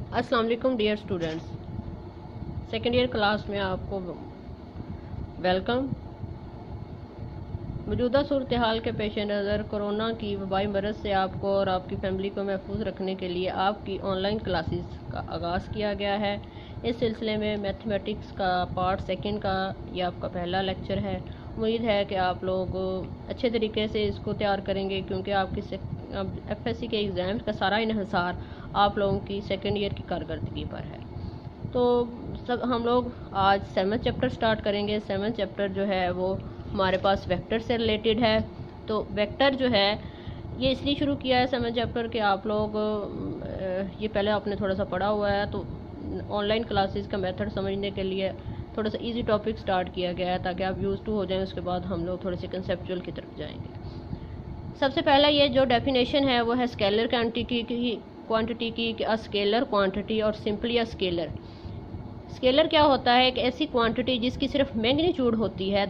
अस्सलाम वालेकुम dear students, second year class में आपको वेलकम। मौजूदा सूरत हाल के पेश नज़र कोरोना की वबाई मरज़ से आपको और आपकी फैमिली को महफूज रखने के लिए आपकी ऑनलाइन क्लासेस का आगाज़ किया गया है। इस सिलसिले में मैथमेटिक्स का पार्ट सेकंड का ये आपका पहला लेक्चर है। उम्मीद है कि आप लोग अच्छे तरीके से इसको तैयार करेंगे, क्योंकि आपकी FSC के एग्ज़ाम्स का सारा इन्हिसार आप लोगों की सेकेंड ईयर की कारकर्दगी पर है। तो सब हम लोग आज 7th चैप्टर स्टार्ट करेंगे। 7th चैप्टर जो है वो हमारे पास वेक्टर से रिलेटेड है। तो वेक्टर जो है ये इसलिए शुरू किया है 7th चैप्टर के आप लोग ये पहले आपने थोड़ा सा पढ़ा हुआ है, तो ऑनलाइन क्लासेस का मेथड समझने के लिए थोड़ा सा इजी टॉपिक स्टार्ट किया गया है ताकि आप यूज़ टू हो जाएं। उसके बाद हम लोग थोड़े से कंसेप्चुअल की तरफ जाएंगे। सबसे पहला ये जो डेफिनेशन है वो है स्केलर क्वांटिटी की अ स्केलर क्वांटिटी और सिंपली अ स्केलर। स्केलर क्या होता है? एक ऐसी क्वांटिटी जिसकी सिर्फ मैग्नीट्यूड होती है,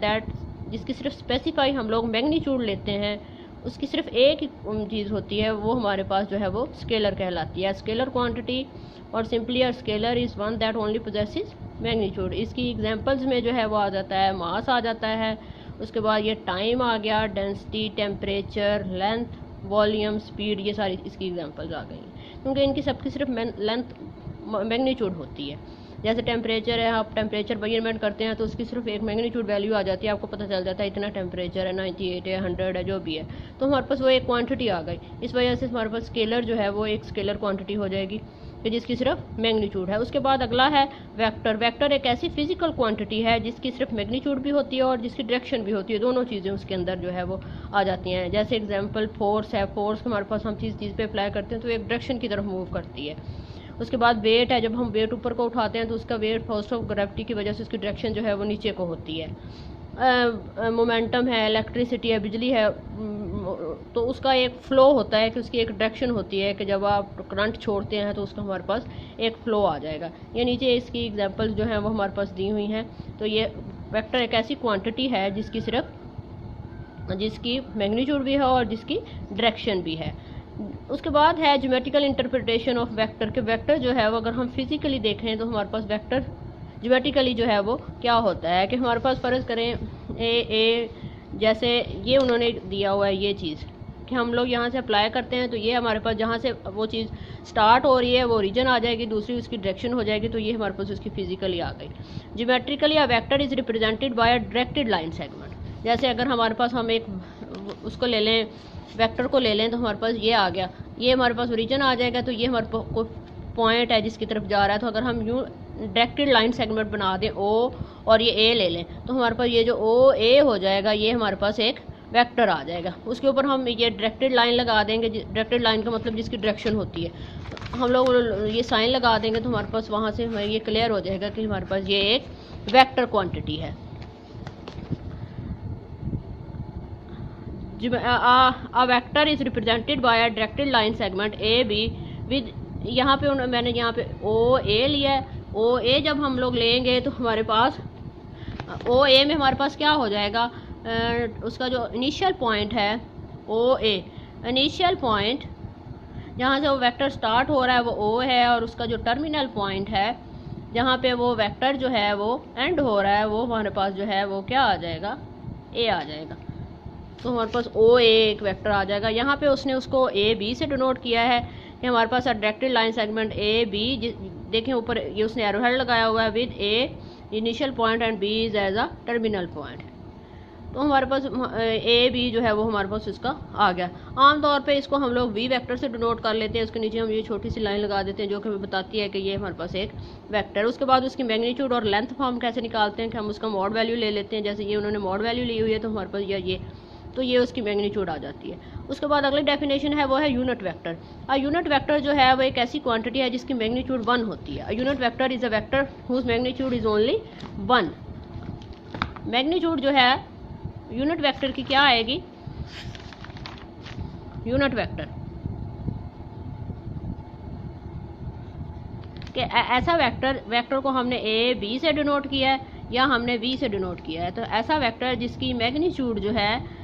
जिसकी सिर्फ स्पेसिफाई हम लोग मैग्नीट्यूड लेते हैं, उसकी सिर्फ एक ही चीज़ होती है, वो हमारे पास जो है वो स्केलर कहलाती है। स्केलर क्वांटिटी और simply a scalar is one that only possesses magnitude. इसकी एग्जांपल्स में जो है वो आ जाता है मास आ जाता है, उसके बाद ये टाइम आ गया, density, temperature, length, volume, speed, ये सारी इसकी एग्जांपल्स आ गई, क्योंकि इनकी सबकी सिर्फ लेंथ मैग्नीट्यूड होती है। जैसे टेम्परेचर है, आप टेम्परेचर मेजरमेंट करते हैं तो उसकी सिर्फ एक मैग्नीट्यूड वैल्यू आ जाती है, आपको पता चल जाता है इतना टेम्परेचर है, 98 है, 100 है, जो भी है, तो हमारे पास वो एक क्वांटिटी आ गई। इस वजह से हमारे पास स्केलर जो है वो एक स्केलर क्वांटिटी हो जाएगी कि जिसकी सिर्फ मैग्नीट्यूड है। उसके बाद अगला है वेक्टर। वेक्टर एक ऐसी फिजिकल क्वांटिटी है जिसकी सिर्फ मैग्नीट्यूड भी होती है और जिसकी डायरेक्शन भी होती है, दोनों चीज़ें उसके अंदर जो है वो आ जाती हैं। जैसे एग्जांपल फोर्स है, फोर्स हमारे पास हम चीज़ पे अप्लाई करते हैं तो एक डायरेक्शन की तरफ मूव करती है। उसके बाद वेट है, जब हम वेट ऊपर को उठाते हैं तो उसका वेट फोर्स ऑफ ग्रेविटी की वजह से उसकी डायरेक्शन जो है वो नीचे को होती है। मोमेंटम है, इलेक्ट्रिसिटी है, बिजली है, तो उसका एक फ़्लो होता है कि उसकी एक डायरेक्शन होती है कि जब आप करंट छोड़ते हैं तो उसका हमारे पास एक फ़्लो आ जाएगा। ये नीचे इसकी एग्जांपल्स जो हैं वो हमारे पास दी हुई हैं। तो ये वेक्टर एक ऐसी क्वांटिटी है जिसकी मैग्नीट्यूड भी है और जिसकी डायरेक्शन भी है। उसके बाद है ज्योमेट्रिकल इंटरप्रिटेशन ऑफ वेक्टर के वेक्टर जो है वो अगर हम फिजिकली देखें तो हमारे पास वेक्टर ज्योमेट्रिकली जो है वो क्या होता है कि हमारे पास फ़र्ज़ करें ए जैसे ये उन्होंने दिया हुआ है ये चीज़ कि हम लोग यहाँ से अप्लाई करते हैं तो ये हमारे पास जहाँ से वो चीज़ स्टार्ट हो रही है वो रीजन आ जाएगी, दूसरी उसकी डायरेक्शन हो जाएगी, तो ये हमारे पास उसकी फिजिकली आ गई। Geometrically a vector is represented by a directed line segment. जैसे अगर हमारे पास हम एक उसको ले लें, वेक्टर को ले लें, तो हमारे पास ये आ गया, ये हमारे पास ओरिजिन आ जाएगा, तो ये हमारे पास पॉइंट है जिसकी तरफ जा रहा है। तो अगर हम यूँ डायरेक्टेड लाइन सेगमेंट बना दें ओ और ये ए ले लें तो हमारे पास ये जो ओ ए हो जाएगा ये हमारे पास एक वेक्टर आ जाएगा। उसके ऊपर हम ये डायरेक्टेड लाइन लगा देंगे, डायरेक्टेड लाइन का मतलब जिसकी डायरेक्शन होती है, हम लोग ये साइन लगा देंगे तो हमारे पास वहाँ से हमें ये क्लियर हो जाएगा कि हमारे पास ये एक वेक्टर क्वान्टिटी है। A vector is represented by a directed line segment AB with, यहाँ पे मैंने यहाँ पे OA लिया है। OA जब हम लोग लेंगे तो हमारे पास OA में हमारे पास क्या हो जाएगा, उसका जो इनिशियल पॉइंट है OA, इनिशियल पॉइंट जहाँ से वो वेक्टर स्टार्ट हो रहा है वो O है, और उसका जो टर्मिनल पॉइंट है जहाँ पे वो वेक्टर जो है वो एंड हो रहा है वो हमारे पास जो है वो क्या आ जाएगा, A आ जाएगा। तो हमारे पास ओ ए एक वेक्टर आ जाएगा। यहाँ पे उसने उसको ए बी से डिनोट किया है कि हमारे पास directed line segment A B, देखें ऊपर ये उसने एरो हेड लगाया हुआ है with A initial point and B is as a terminal point. तो हमारे पास ए बी जो है वो हमारे पास इसका आ गया। आमतौर पे इसको हम लोग वी वेक्टर से डिनोट कर लेते हैं, उसके नीचे हम ये छोटी सी लाइन लगा देते हैं जो कि हमें बताती है कि ये हमारे पास एक वेक्टर है। उसके बाद उसकी मैग्नीट्यूड और लेंथ फॉर्म कैसे निकालते हैं कि हम उसका मॉड वैल्यू ले लेते हैं, जैसे ये उन्होंने मॉड वैल्यू ली हुई है तो हमारे पास ये तो ये उसकी मैग्नीट्यूड आ जाती है। उसके बाद अगली डेफिनेशन है वो है यूनिट वेक्टर। अ यूनिट वेक्टर जो है वो एक ऐसी क्वांटिटी है जिसकी मैग्नीट्यूड 1 होती है। A unit vector is a vector whose magnitude is only 1। Magnitude जो है यूनिट वेक्टर की क्या आएगी, यूनिट वेक्टर कि ऐसा वेक्टर को हमने ए बी से डिनोट किया है या हमने वी से डिनोट किया है, तो ऐसा वेक्टर जिसकी मैग्नीट्यूड जो है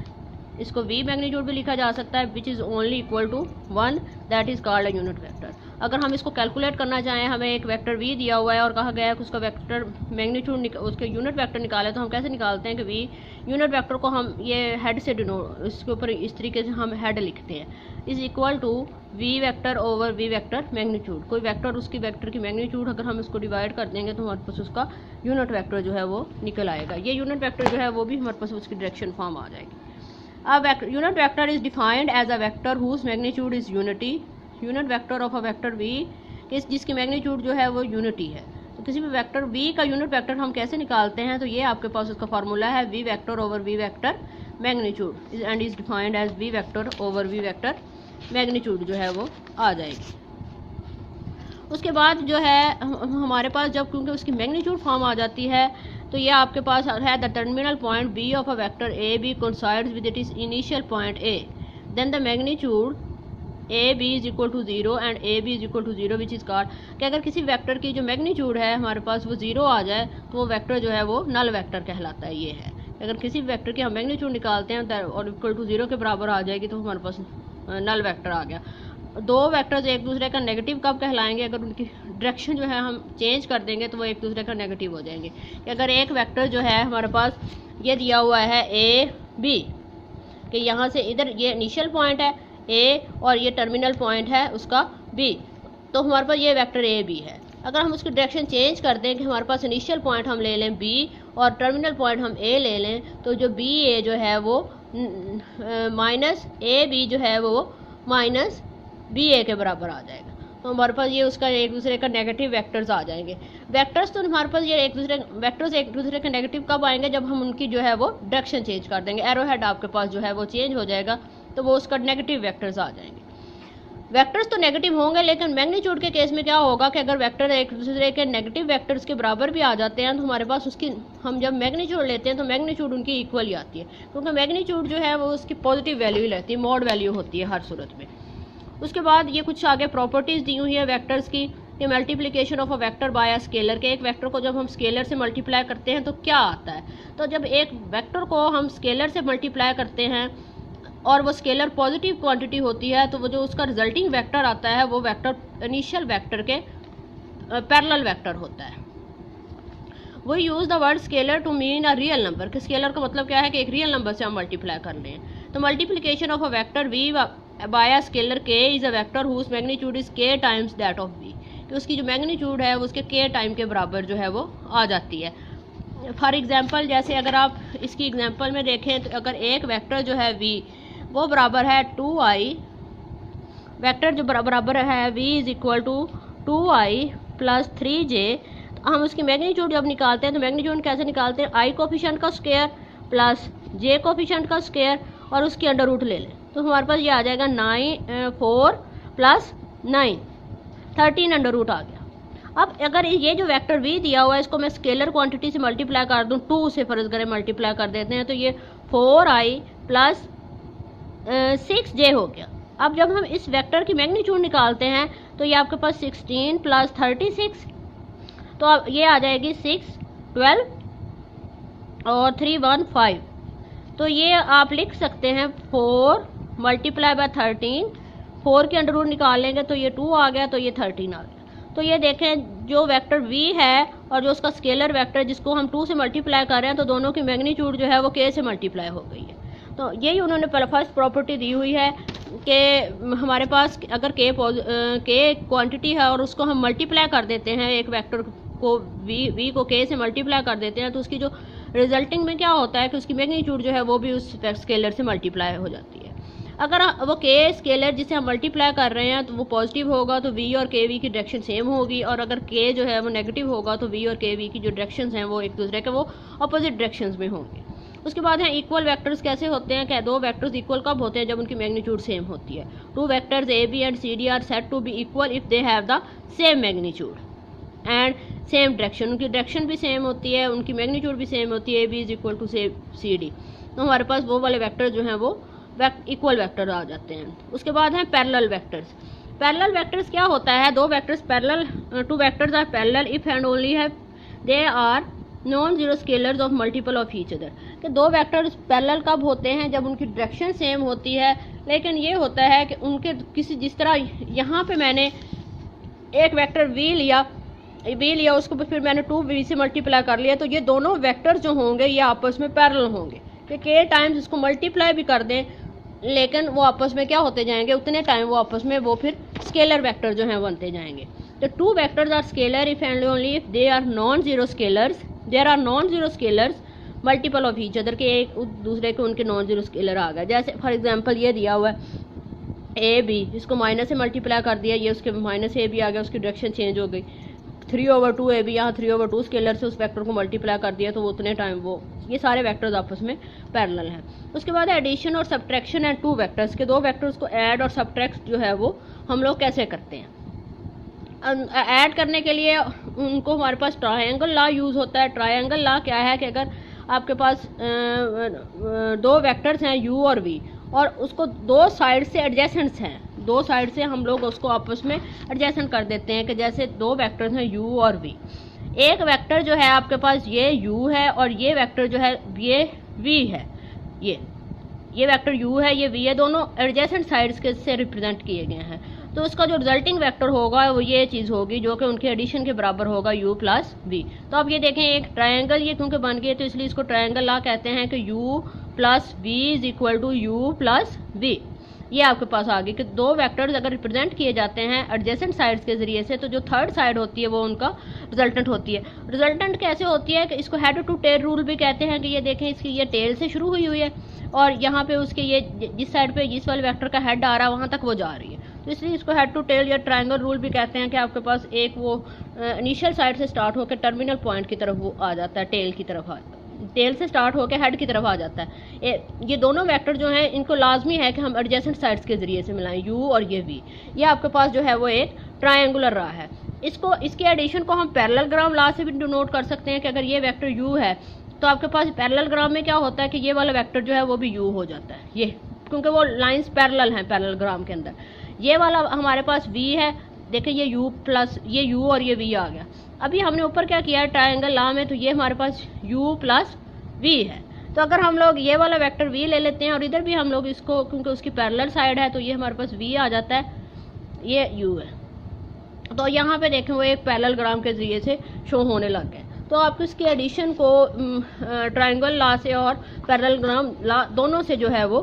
इसको वी मैग्नीट्यूड भी लिखा जा सकता है, which is only equal to 1, that is called a unit vector. अगर हम इसको कैलकुलेट करना चाहें, हमें एक वेक्टर v दिया हुआ है और कहा गया है कि उसका वेक्टर मैग्नीट्यूड उसके यूनिट वेक्टर निकाले, तो हम कैसे निकालते हैं कि v यूनिट वेक्टर को हम ये हेड से डिनोट, इसके ऊपर इस तरीके से हम हेड लिखते हैं, is equal to v vector over v vector magnitude. कोई वेक्टर उसकी वेक्टर की मैग्नीट्यूड अगर हम इसको डिवाइड कर देंगे तो हमारे पास उसका यूनिट वेक्टर जो है वो निकल आएगा। ये यूनिट वेक्टर जो है वो भी हमारे पास उसकी डायरेक्शन फॉर्म आ जाएगी। अब unit vector is defined as a vector whose magnitude is unity. Unit vector of a vector v जिसकी मैग्नीट्यूड जो है वो यूनिटी है। तो किसी भी वेक्टर v का यूनिट वेक्टर हम कैसे निकालते हैं, तो ये आपके पास उसका फार्मूला है v vector over v vector magnitude and is defined as v vector over v vector magnitude जो है वो आ जाएगी। उसके बाद जो है हमारे पास जब क्योंकि उसकी मैग्नीट्यूड फॉर्म आ जाती है तो ये आपके पास है the terminal point b of a vector a b coincides with it is initial point a, then the magnitude A B is equal to zero and A B is equal to zero which is called कि अगर किसी vector की जो magnitude है हमारे पास वो zero आ जाए तो वो वेक्टर जो है वो नल वेक्टर कहलाता है। ये है अगर किसी वेक्टर की हम मैग्नीट्यूड निकालते हैं और इक्वल टू जीरो के बराबर आ जाएगी तो हमारे पास नल वेक्टर आ गया। दो वेक्टर्स एक दूसरे का नेगेटिव कब कहलाएंगे, अगर उनकी डायरेक्शन जो है हम चेंज कर देंगे तो वो एक दूसरे का नेगेटिव हो जाएंगे। अगर एक वेक्टर जो है हमारे पास ये दिया हुआ है ए बी कि यहाँ से इधर ये इनिशियल पॉइंट है ए और ये टर्मिनल पॉइंट है उसका बी, तो हमारे पास ये वेक्टर ए बी है। अगर हम उसकी डायरेक्शन चेंज कर दें कि हमारे पास इनिशियल पॉइंट हम ले लें बी और टर्मिनल पॉइंट हम ए ले लें, तो जो बी ए जो है वो माइनस ए बी जो है वो माइनस बी ए के बराबर आ जाएगा। तो हमारे पास ये उसका एक दूसरे का नेगेटिव वेक्टर्स आ जाएंगे। वेक्टर्स तो हमारे पास ये वेक्टर्स एक दूसरे के नेगेटिव कब आएंगे, जब हम उनकी जो है वो डायरेक्शन चेंज कर देंगे। एरो हेड आपके पास जो है वो चेंज हो जाएगा तो वो उसका नेगेटिव वेक्टर्स आ जाएंगे। वेक्टर्स तो नेगेटिव होंगे, लेकिन मैग्नीट्यूड के केस में क्या होगा कि अगर वेक्टर एक दूसरे के नेगेटिव वेक्टर्स के बराबर भी आ जाते हैं तो हमारे पास उसकी हम जब मैग्नीट्यूड लेते हैं तो मैग्नीट्यूड उनकी इक्वल ही आती है, क्योंकि मैग्नीट्यूड जो है वो उसकी पॉजिटिव वैल्यू ही रहती है, मॉड वैल्यू होती है हर सूरत में। उसके बाद ये कुछ आगे प्रॉपर्टीज़ दी हुई है वेक्टर्स की कि multiplication of a vector by a scalar के एक वेक्टर को जब हम स्केलर से मल्टीप्लाई करते हैं तो क्या आता है। तो जब एक वेक्टर को हम स्केलर से मल्टीप्लाई करते हैं और वो स्केलर पॉजिटिव क्वांटिटी होती है तो वो जो उसका रिजल्टिंग वेक्टर आता है वो वेक्टर इनिशियल वेक्टर के पैरेलल वेक्टर होता है। वो use the word scalar to mean a real number कि स्केलर का मतलब क्या है कि एक रियल नंबर से हम मल्टीप्लाई कर लें। तो multiplication of a vector V by a scalar K is a vector whose magnitude is K times that of V, कि उसकी जो मैग्नीट्यूड है वो उसके के टाइम के बराबर जो है वो आ जाती है। फॉर एग्जांपल जैसे अगर आप इसकी एग्जांपल में देखें तो अगर एक वेक्टर जो है v वो बराबर है 2i, वेक्टर जो बराबर है v is equal to 2i plus 3j, तो हम उसकी मैग्नीट्यूड जब निकालते हैं तो मैग्नीट्यूड कैसे निकालते हैं, i कोफिशिएंट का स्क्वायर प्लस j कोफिशिएंट का स्क्वायर और उसकी अंडर रूट ले लें, तो हमारे पास ये आ जाएगा 4 प्लस 9 13 अंडर रूट आ गया। अब अगर ये जो वेक्टर v दिया हुआ है इसको मैं स्केलर क्वांटिटी से मल्टीप्लाई कर दूं, 2 से फर्ज करें मल्टीप्लाई कर देते हैं तो ये 4i प्लस 6j हो गया। अब जब हम इस वेक्टर की मैग्नीट्यूड निकालते हैं तो ये आपके पास 16 प्लस 36, तो अब ये आ जाएगी 6 12 और 3 1 5, तो ये आप लिख सकते हैं 4 मल्टीप्लाई बाय 13, 4 के अंडर रूट निकाल लेंगे तो ये 2 आ गया, तो ये 13 आ गया। तो ये देखें जो वेक्टर v है और जो उसका स्केलर वेक्टर जिसको हम 2 से मल्टीप्लाई कर रहे हैं तो दोनों की मैग्नीट्यूड जो है वो k से मल्टीप्लाई हो गई है। तो यही उन्होंने फर्स्ट प्रॉपर्टी दी हुई है कि हमारे पास अगर k क्वांटिटी है और उसको हम मल्टीप्लाई कर देते हैं, एक वेक्टर को v को k से मल्टीप्लाई कर देते हैं तो उसकी जो रिजल्टिंग में क्या होता है कि उसकी मैग्नीट्यूड जो है वो भी उस स्केलर से मल्टीप्लाई हो जाती है। अगर वो k स्केलर जिसे हम मल्टीप्लाई कर रहे हैं तो वो पॉजिटिव होगा तो v और k v की डायरेक्शन सेम होगी, और अगर k जो है वो नेगेटिव होगा तो v और k v की जो डायरेक्शंस हैं वो एक दूसरे के वो अपोजिट डायरेक्शंस में होंगे। उसके बाद है इक्वल वेक्टर्स कैसे होते हैं, क्या दो वेक्टर्स इक्वल कब होते हैं, जब उनकी मैग्नीट्यूड सेम होती है। Two vectors A B and C D are said to be equal if they have the same magnitude and same direction, उनकी डायरेक्शन भी सेम होती है, उनकी मैग्नीट्यूड भी सेम होती है, A B is equal to C D, तो हमारे पास वो वाले वेक्टर जो हैं वो इक्वल वेक्टर आ जाते हैं। उसके बाद हैं पैरेलल वेक्टर्स। पैरेलल वेक्टर्स क्या होता है, दो vectors parallel, two vectors are parallel if and only है they are non zero scalars of multiple of each other, कि दो वेक्टर्स पैरेलल कब होते हैं, जब उनकी डायरेक्शन सेम होती है, लेकिन ये होता है कि उनके किसी जिस तरह यहाँ पे मैंने एक वेक्टर वी लिया उसको फिर मैंने 2v से मल्टीप्लाई कर लिया, तो ये दोनों वेक्टर जो होंगे ये आपस में पैरेलल होंगे कि के टाइम्स इसको मल्टीप्लाई भी कर दें लेकिन वो आपस में क्या होते जाएंगे, उतने टाइम वो आपस में वो फिर स्केलर वेक्टर जो हैं बनते जाएंगे। तो two vectors are scalar if and only if they are non zero scalars, there are non zero scalars multiple of each other, के एक दूसरे के उनके नॉन जीरो स्केलर आ गए। जैसे फॉर एग्जांपल ये दिया हुआ है ए बी, इसको माइनस से मल्टीप्लाई कर दिया, ये उसके माइनस ए बी आ गया, उसकी डायरेक्शन चेंज हो गई। 3/2 ए बी, यहाँ 3/2 स्केलर से उस वेक्टर को मल्टीप्लाई कर दिया तो वो उतने टाइम वो ये सारे वेक्टर्स आपस में पैरेलल हैं। उसके बाद एडिशन और सब्ट्रैक्शन एंड टू वेक्टर्स के दो वेक्टर्स को ऐड और सब्ट्रैक्ट जो है वो हम लोग कैसे करते हैं। ऐड करने के लिए उनको हमारे पास ट्रायंगल लॉ यूज़ होता है। ट्रायंगल लॉ क्या है कि अगर आपके पास दो वेक्टर्स हैं u और v और उसको दो साइड से एडजेसेंट्स हैं, दो साइड से हम लोग उसको आपस में एडजेसेंट कर देते हैं कि जैसे दो वेक्टर्स हैं u और v। एक वेक्टर जो है आपके पास ये u है और ये वेक्टर जो है ये v है, ये वेक्टर u है, ये v है, दोनों एडजेसेंट साइड्स के से रिप्रेजेंट किए गए हैं। तो उसका जो रिजल्टिंग वेक्टर होगा वो ये चीज़ होगी जो कि उनके एडिशन के बराबर होगा u प्लस v। तो अब ये देखें एक ट्रायंगल ये क्योंकि बन गई है तो इसलिए इसको ट्रायंगल लॉ कहते हैं कि u plus v is equal to u plus v। ये आपके पास आ गई कि दो वेक्टर्स अगर रिप्रेजेंट किए जाते हैं एडजेसेंट साइड्स के जरिए से तो जो थर्ड साइड होती है वो उनका रिजल्टेंट होती है। रिजल्टेंट कैसे होती है कि इसको हेड टू टेल रूल भी कहते हैं कि ये देखें इसकी ये टेल से शुरू हुई है और यहाँ पे उसके ये जिस साइड पे जिस वाले वेक्टर का हेड आ रहा है वहाँ तक वो जा रही है, तो इसलिए इसको हेड टू टेल या ट्रायंगल रूल भी कहते हैं कि आपके पास एक वो इनिशियल साइड से स्टार्ट होकर टर्मिनल पॉइंट की तरफ वो आ जाता है, टेल की तरफ आ जाता है, टेल से स्टार्ट होकर हेड की तरफ आ जाता है। ये दोनों वेक्टर जो हैं इनको लाजमी है कि हम एडजेसेंट साइड्स के जरिए से मिलाएं, u और ये v। ये आपके पास जो है वो एक ट्रायंगुलर रहा है। इसकी एडिशन को हम पैरेललोग्राम लॉ से भी डिनोट कर सकते हैं कि अगर ये वेक्टर u है तो आपके पास पैरेललोग्राम में क्या होता है कि ये वाला वेक्टर जो है वो भी u हो जाता है, ये क्योंकि वो लाइंस पैरेलल हैं पैरेललोग्राम के अंदर। ये वाला हमारे पास v है, देखिए ये u प्लस ये u और ये v आ गया। अभी हमने ऊपर क्या किया है ट्रायंगल लॉ में, तो ये हमारे पास u प्लस v है। तो अगर हम लोग ये वाला वेक्टर v ले लेते हैं और इधर भी हम लोग इसको क्योंकि उसकी पैरेलल साइड है तो ये हमारे पास v आ जाता है, ये u है। तो यहाँ पे देखें वो एक पैरेललोग्राम के जरिए से शो होने लग गए। तो आप इसकी एडिशन को ट्रायंगल लॉ से और पैरेललोग्राम लॉ दोनों से जो है वो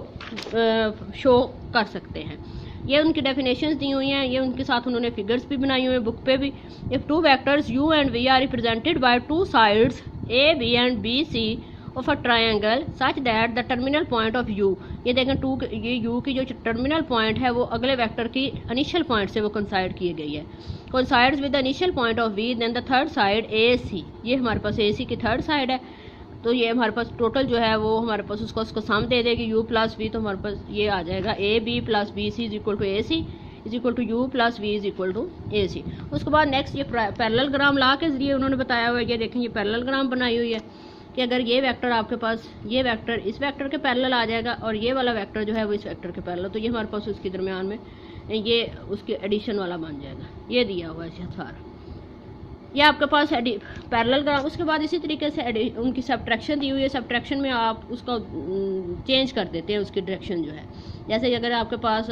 शो कर सकते हैं। ये उनकी डेफिनेशंस दी हुई हैं, ये उनके साथ उन्होंने फिगर्स भी बनाई हुई हैं बुक पे भी। If two vectors u and v are represented by two sides a b and b c of a triangle such that the terminal point of u, ये देखें ये u की जो टर्मिनल पॉइंट है वो अगले वेक्टर की इनिशियल पॉइंट से वो कंसाइड की गई है, coincides with the initial point of v then the third side ac। ये हमारे पास ac की थर्ड साइड है, तो ये हमारे पास टोटल जो है वो हमारे पास उसको सम दे देगी u प्लस v, तो हमारे पास ये आ जाएगा a b plus b c is equal to a c is equal to u plus v is equal to a c। उसके बाद नेक्स्ट ये पैरेललोग्राम लॉ के जरिए उन्होंने बताया हुआ है, ये देखें ये पैरेललोग्राम बनाई हुई है कि अगर ये वेक्टर आपके पास ये वेक्टर इस वेक्टर के पैरेलल आ जाएगा और ये वाला वेक्टर जो है वो इस वेक्टर के पैरेलल, तो ये हमारे पास उसके दरमियान में ये उसके एडिशन वाला बन जाएगा। ये दिया हुआ है सारा, ये आपके पास पैरेललोग्राम। उसके बाद इसी तरीके से उनकी सब्ट्रैक्शन दी हुई है, सब्ट्रैक्शन में आप उसका चेंज कर देते हैं उसकी डायरेक्शन जो है। जैसे अगर आपके पास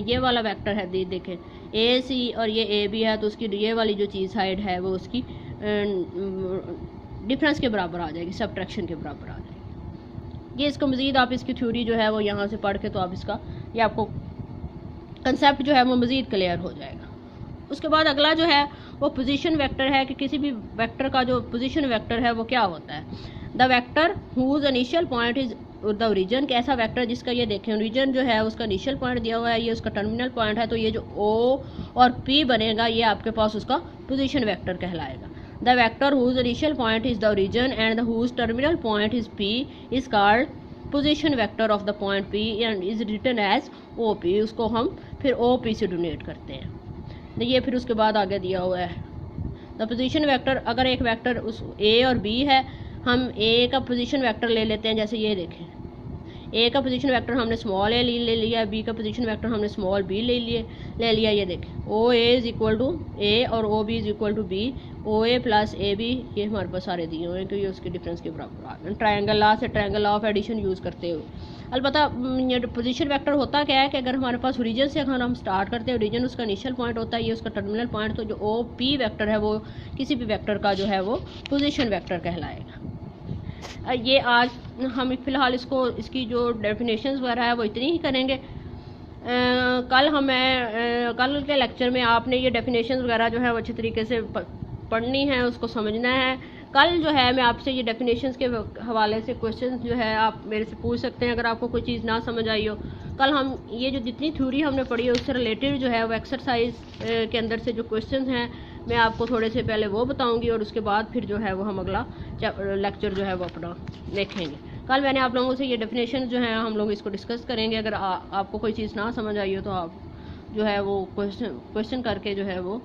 ये वाला वेक्टर है देखें ए सी और ये ए बी है तो उसकी ये वाली जो चीज़ साइड है वो उसकी डिफरेंस के बराबर आ जाएगी, सब्ट्रैक्शन के बराबर आ जाएगी। ये इसको मज़ीद आप इसकी थ्योरी जो है वो यहाँ से पढ़ के तो आप इसका ये आपको कंसेप्ट जो है वो मज़ीद क्लियर हो जाएगा। उसके बाद अगला जो है वो पोजीशन वेक्टर है कि किसी भी वेक्टर का जो पोजीशन वेक्टर है वो क्या होता है। The vector whose initial point is the origin, कि ऐसा वेक्टर जिसका ये देखें ओरिजिन जो है उसका इनिशियल पॉइंट दिया हुआ है, ये उसका टर्मिनल पॉइंट है, तो ये जो O और P बनेगा ये आपके पास उसका पोजीशन वेक्टर कहलाएगा। The vector whose initial point is the origin and whose terminal point is P is called position vector of the point P and is written as OP। उसको हम फिर OP से डोनेट करते हैं। ये फिर उसके बाद आगे दिया हुआ है द पोजीशन वेक्टर, अगर एक वेक्टर उस A और B है, हम A का पोजीशन वेक्टर ले लेते हैं। जैसे ये देखें ए का पोजीशन वेक्टर हमने स्मॉल ए ले लिया, बी का पोजीशन वेक्टर हमने स्मॉल बी ले लिया। ये देखें O A is equal to A और O B is equal to B, O A plus A B, ये हमारे पास सारे दिए हुए हैं कि ये उसके डिफरेंस के बराबर आ गए। ट्रायंगल लॉ से triangle law of addition use करते हुए अलबत्ता ये पोजीशन वेक्टर होता क्या है कि अगर हमारे पास ओरिजिन से अगर हम स्टार्ट करते हैं, ओरिजिन उसका इनिशियल पॉइंट होता है, ये उसका टर्मिनल पॉइंट, तो जो ओ पी वेक्टर है वो किसी भी वेक्टर का जो है वो पोजीशन वेक्टर कहलाएगा। ये आज हम फ़िलहाल इसकी जो डेफिनेशंस वगैरह है वो इतनी ही करेंगे। कल के लेक्चर में आपने ये डेफिनेशंस वगैरह जो है वो अच्छे तरीके से पढ़नी है, उसको समझना है। कल जो है मैं आपसे ये डेफिनेशंस के हवाले से क्वेश्चन जो है आप मेरे से पूछ सकते हैं अगर आपको कोई चीज़ ना समझ आई हो। कल हम ये जो जितनी थ्योरी हमने पढ़ी है उससे रिलेटेड जो है वो एक्सरसाइज के अंदर से जो क्वेश्चन हैं मैं आपको थोड़े से पहले वो बताऊंगी और उसके बाद फिर जो है वो हम अगला लेक्चर जो है वो अपना देखेंगे। कल मैंने आप लोगों से ये डेफिनेशन जो है हम लोग इसको डिस्कस करेंगे। अगर आपको कोई चीज़ ना समझ आई हो तो आप जो है वो क्वेश्चन करके जो है वो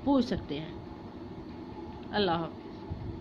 पूछ सकते हैं। अल्लाह हाफ़िज़।